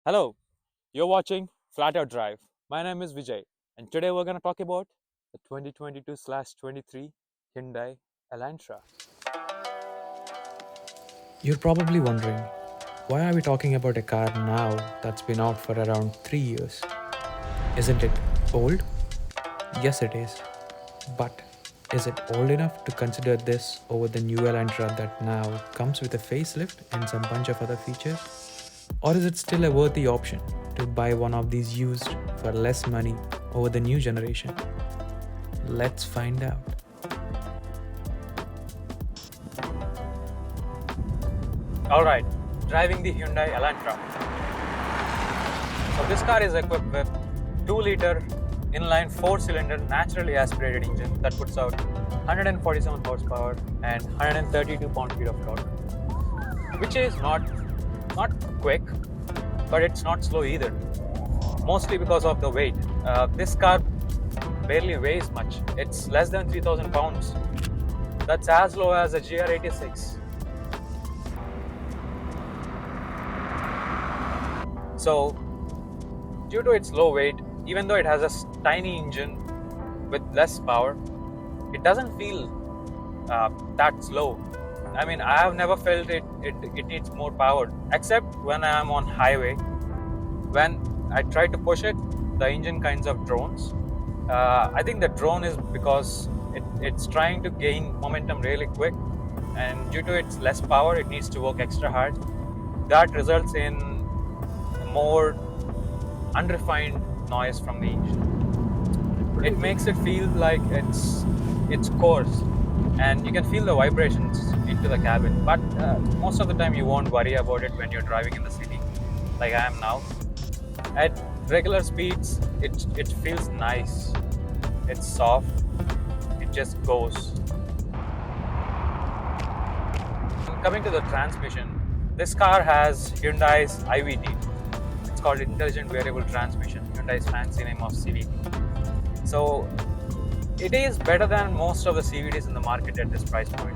Hello, you're watching Flat Out Drive. My name is Vijay, and today we're going to talk about the 2022/23 Hyundai Elantra. You're probably wondering, why are we talking about a car now that's been out for around 3 years? Isn't it old? Yes, it is. But is it old enough to consider this over the new Elantra that now comes with a facelift and some bunch of other features? Or is it still a worthy option to buy one of these used for less money over the new generation? Let's find out. Alright, driving the Hyundai Elantra. So, this car is equipped with 2-liter inline 4-cylinder naturally aspirated engine that puts out 147 horsepower and 132 pound-feet of torque, which is not quick, but it's not slow either. Mostly because of the weight. This car barely weighs much. It's less than 3,000 pounds. That's as low as a GR86. So, due to its low weight, even though it has a tiny engine with less power, it doesn't feel that slow. I mean, I have never felt it needs more power, except when I am on highway. When I try to push it, the engine kinds of drones. I think the drone is because it's trying to gain momentum really quick, and due to its less power, it needs to work extra hard. That results in more unrefined noise from the engine. It makes it feel like it's coarse, and you can feel the vibrations into the cabin. But most of the time, you won't worry about it when you're driving in the city, like I am now. At regular speeds, it feels nice. It's soft. It just goes. Coming to the transmission, this car has Hyundai's IVT. It's called Intelligent Variable Transmission. Hyundai's fancy name of CVT. So it is better than most of the CVTs in the market at this price point.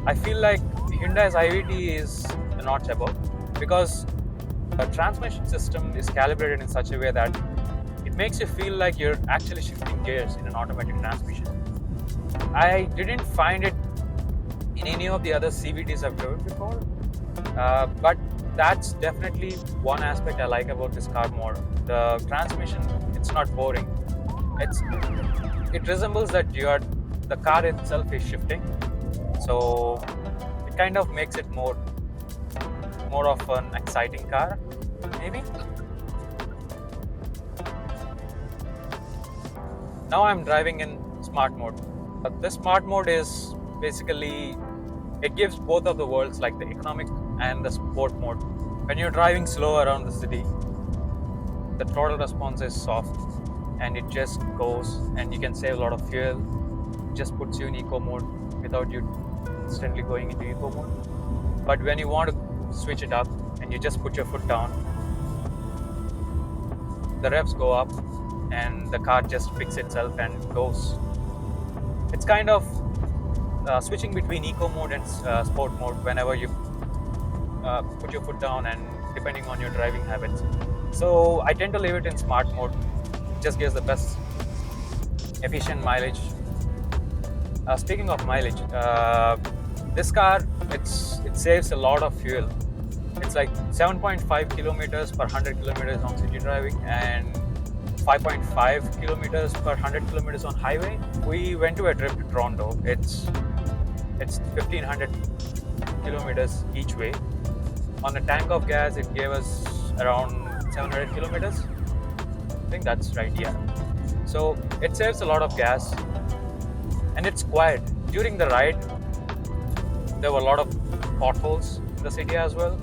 I feel like Hyundai's IVT is the notch above because the transmission system is calibrated in such a way that it makes you feel like you're actually shifting gears in an automatic transmission. I didn't find it in any of the other CVTs I've driven before, but that's definitely one aspect I like about this car more. The transmission, it's not boring. It resembles that the car itself is shifting, so it kind of makes it more of an exciting car, maybe. Now I'm driving in smart mode. This smart mode is basically, it gives both of the worlds, like the economic and the sport mode. When you're driving slow around the city, the throttle response is soft and it just goes, and you can save a lot of fuel. It just puts you in eco mode without you instantly going into eco mode. But when you want to switch it up and you just put your foot down, the revs go up and the car just picks itself and goes. It's kind of switching between eco mode and sport mode whenever you put your foot down, and depending on your driving habits. So I tend to leave it in smart mode. It just gives the best efficient mileage. Speaking of mileage, this car, it saves a lot of fuel. It's like 7.5 kilometers per 100 kilometers on city driving and 5.5 kilometers per 100 kilometers on highway. We went to a trip to Toronto. It's 1,500 kilometers each way. On a tank of gas, it gave us around 700 kilometers. I think that's right, yeah. So it saves a lot of gas, and it's quiet. During the ride, there were a lot of potholes in the city as well,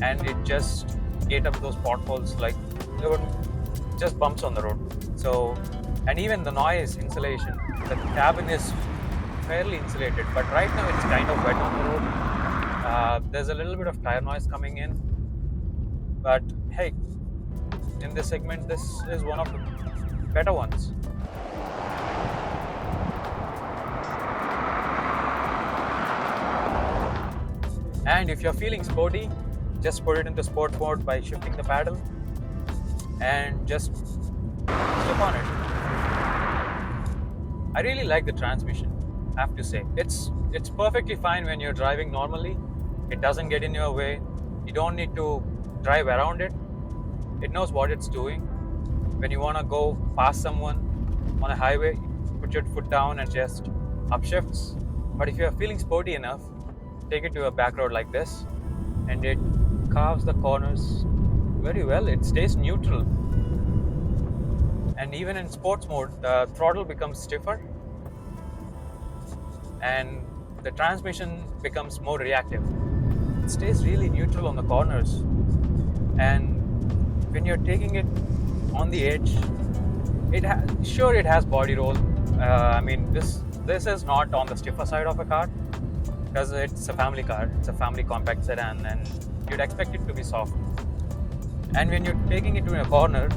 and it just ate up those potholes like there were just bumps on the road. So, and even the noise insulation, the cabin is fairly insulated, but right now it's kind of wet on the road. There's a little bit of tire noise coming in, but hey, in this segment, this is one of the better ones. And if you're feeling sporty, just put it into sport mode by shifting the paddle and just slip on it. I really like the transmission, I have to say. It's perfectly fine when you're driving normally. It doesn't get in your way. You don't need to drive around it. It knows what it's doing. When you want to go past someone on a highway, put your foot down and just upshifts. But if you're feeling sporty enough, take it to a back road like this, and it carves the corners very well. It stays neutral. And even in sports mode, the throttle becomes stiffer and the transmission becomes more reactive. It stays really neutral on the corners. And when you're taking it on the edge, sure it has body roll. I mean, this is not on the stiffer side of a car because it's a family car. It's a family compact sedan, and you'd expect it to be soft. And when you're taking it to a corner,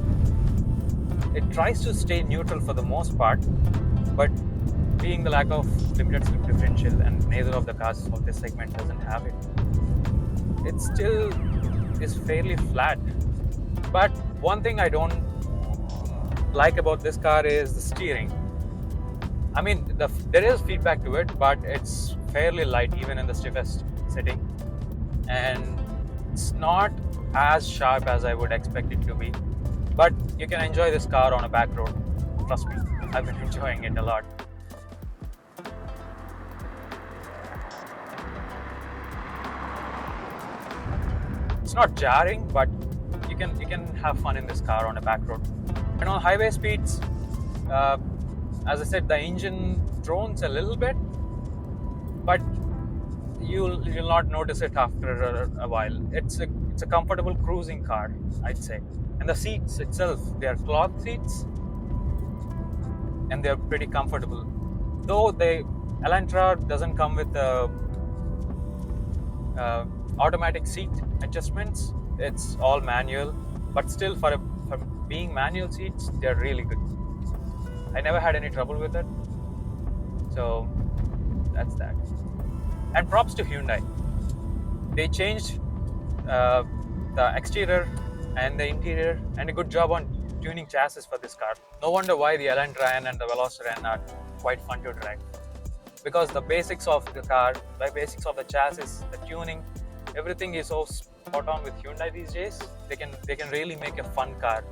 it tries to stay neutral for the most part, but being the lack of limited slip differential and neither of the cars of this segment doesn't have it, it still is fairly flat. But one thing I don't like about this car is the steering. I mean, there is feedback to it, but it's fairly light even in the stiffest setting, and it's not as sharp as I would expect it to be. But you can enjoy this car on a back road. Trust me, I've been enjoying it a lot. It's not jarring, but you can have fun in this car on a back road. And on highway speeds, uh, as I said, the engine drones a little bit, but you'll not notice it after a while. It's a comfortable cruising car, I'd say. And the seats itself, they are cloth seats, and they're pretty comfortable. Though the Elantra doesn't come with automatic seat adjustments, it's all manual. But still, for being manual seats, they're really good. I never had any trouble with it, so that's that. And props to Hyundai. They changed uh, the exterior and the interior, and a good job on tuning chassis for this car. No wonder why the Elantra and the Veloceran are quite fun to drive. Because the basics of the car, the basics of the chassis, the tuning, everything is so spot on with Hyundai these days. They can really make a fun car.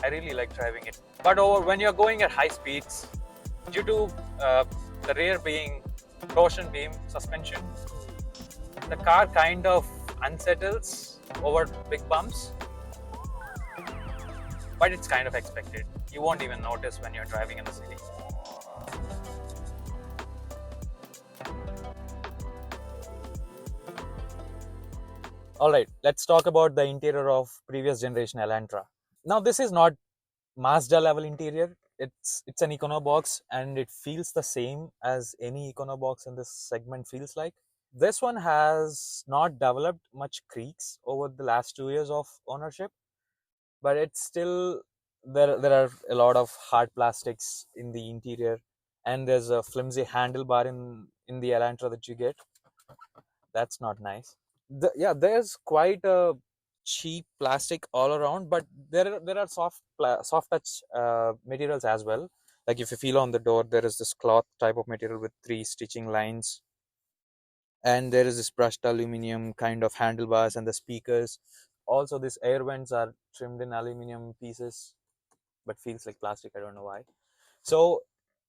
I really like driving it. But when you're going at high speeds, due to the rear being torsion beam suspension, the car kind of unsettles over big bumps. But it's kind of expected. You won't even notice when you're driving in the city. All right, let's talk about the interior of previous generation Elantra. Now, this is not Mazda level interior. It's an Econo box, and it feels the same as any Econo box in this segment feels like. This one has not developed much creaks over the last 2 years of ownership, but it's still there are a lot of hard plastics in the interior, and there's a flimsy handlebar in the Elantra that you get. That's not nice. Yeah, there's quite a cheap plastic all around, but there are soft touch materials as well. Like if you feel on the door, there is this cloth type of material with 3 stitching lines, and there is this brushed aluminum kind of handlebars and the speakers. Also, these air vents are trimmed in aluminum pieces, but feels like plastic. I don't know why. So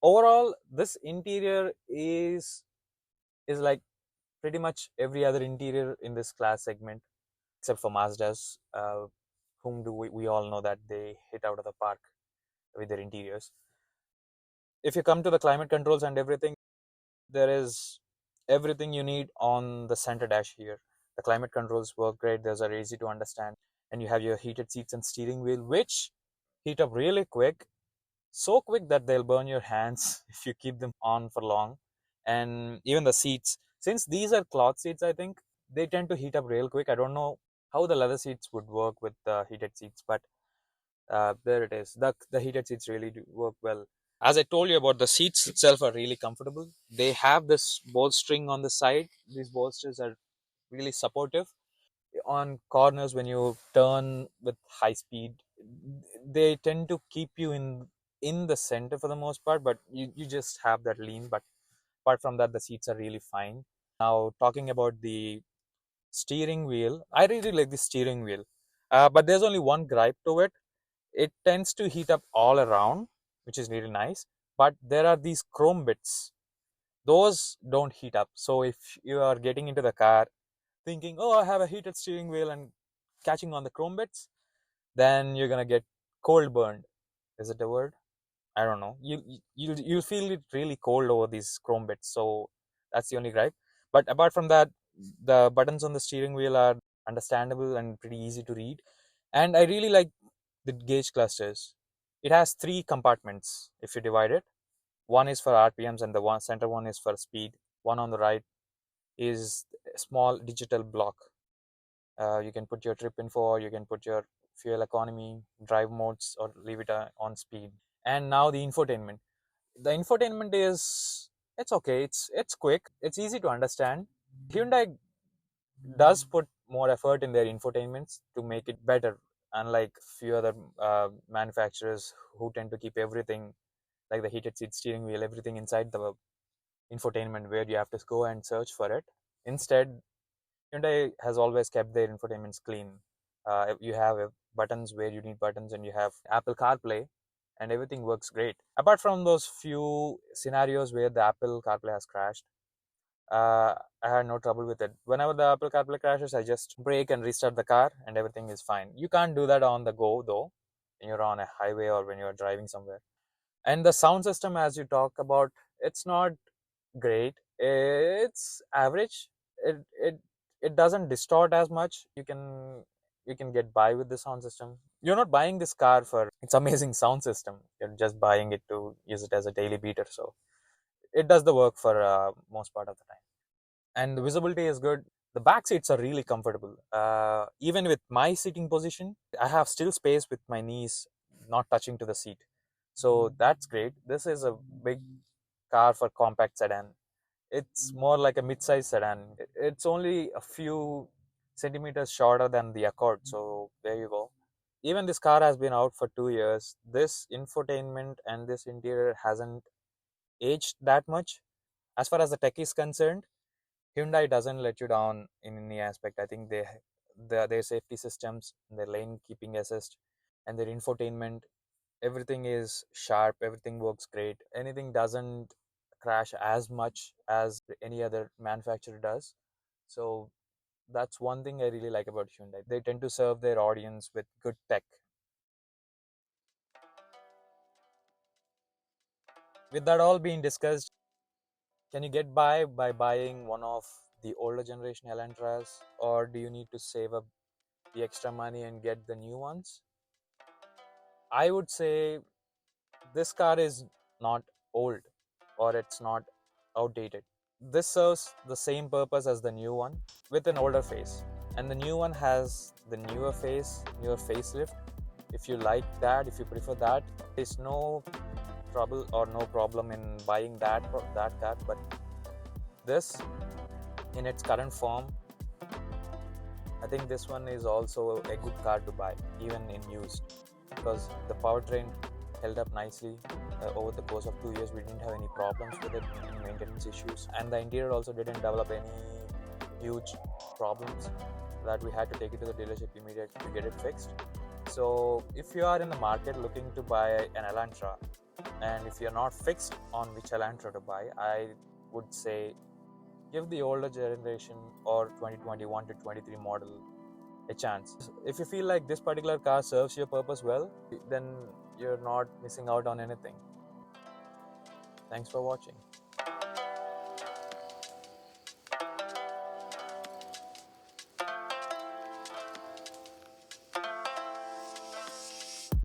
overall, this interior is like pretty much every other interior in this class segment, except for Mazda's, whom do we all know that they hit out of the park with their interiors. If you come to the climate controls and everything, there is everything you need on the center dash here. The climate controls work great. Those are easy to understand, and you have your heated seats and steering wheel, which heat up really quick, so quick that they'll burn your hands if you keep them on for long. And even the seats, since these are cloth seats, I think they tend to heat up real quick. I don't know how the leather seats would work with the heated seats, but there it is. The heated seats really do work well. As I told you about, the seats itself are really comfortable. They have this bolstering on the side. These bolsters are really supportive. on corners when you turn with high speed, they tend to keep you in the center for the most part, but you just have that lean. But apart from that, the seats are really fine. Now talking about the steering wheel, I really like the steering wheel, but there's only one gripe to it. It tends to heat up all around, which is really nice, but there are these chrome bits, those don't heat up. So if you are getting into the car thinking, oh, I have a heated steering wheel, and catching on the chrome bits, then you're gonna get cold burned. Is it a word? I don't know. You feel it really cold over these chrome bits. So that's the only gripe. But apart from that, the buttons on the steering wheel are understandable and pretty easy to read. And I really like the gauge clusters. It has 3 compartments if you divide it. One is for RPMs, and the one center one is for speed. One on the right is a small digital block. You can put your trip info, or you can put your fuel economy, drive modes, or leave it on speed. And now the infotainment. The infotainment is, it's okay. It's quick. It's easy to understand. Hyundai does put more effort in their infotainments to make it better, unlike few other manufacturers who tend to keep everything like the heated seat, steering wheel, everything inside the infotainment where you have to go and search for it. Instead, Hyundai has always kept their infotainments clean. You have buttons where you need buttons, and you have Apple CarPlay, and everything works great. Apart from those few scenarios where the Apple CarPlay has crashed, I had no trouble with it. Whenever the Apple CarPlay crashes, I just brake and restart the car, and everything is fine. You can't do that on the go, though, when you're on a highway or when you're driving somewhere. And the sound system, as you talk about, it's not great. It's average. It doesn't distort as much. You can get by with the sound system. You're not buying this car for its amazing sound system. You're just buying it to use it as a daily beater. So it does the work for most part of the time. And the visibility is good. The back seats are really comfortable. Even with my sitting position, I have still space with my knees not touching to the seat. So that's great. This is a big car for compact sedan. It's more like a mid-size sedan. It's only a few centimeters shorter than the Accord. So there you go. Even this car has been out for 2 years. This infotainment and this interior hasn't aged that much. As far as the tech is concerned, Hyundai doesn't let you down in any aspect. I think their safety systems, their lane keeping assist, and their infotainment, everything is sharp. Everything works great. Anything doesn't crash as much as any other manufacturer does. So that's one thing I really like about Hyundai. They tend to serve their audience with good tech. With that all being discussed, can you get by buying one of the older generation Elantras, or do you need to save up the extra money and get the new ones? I would say this car is not old, or it's not outdated. This serves the same purpose as the new one with an older face. And the new one has the newer face, newer facelift. If you like that, if you prefer that, there's no trouble or no problem in buying that car. But this, in its current form, I think this one is also a good car to buy, even in used, because the powertrain held up nicely. Over the course of 2 years, we didn't have any problems with it, any maintenance issues, and the interior also didn't develop any huge problems that we had to take it to the dealership immediately to get it fixed. So if you are in the market looking to buy an Elantra, and if you're not fixed on which Elantra to buy, I would say give the older generation or 2021 to 23 model a chance. If you feel like this particular car serves your purpose well, then you're not missing out on anything. Thanks for watching.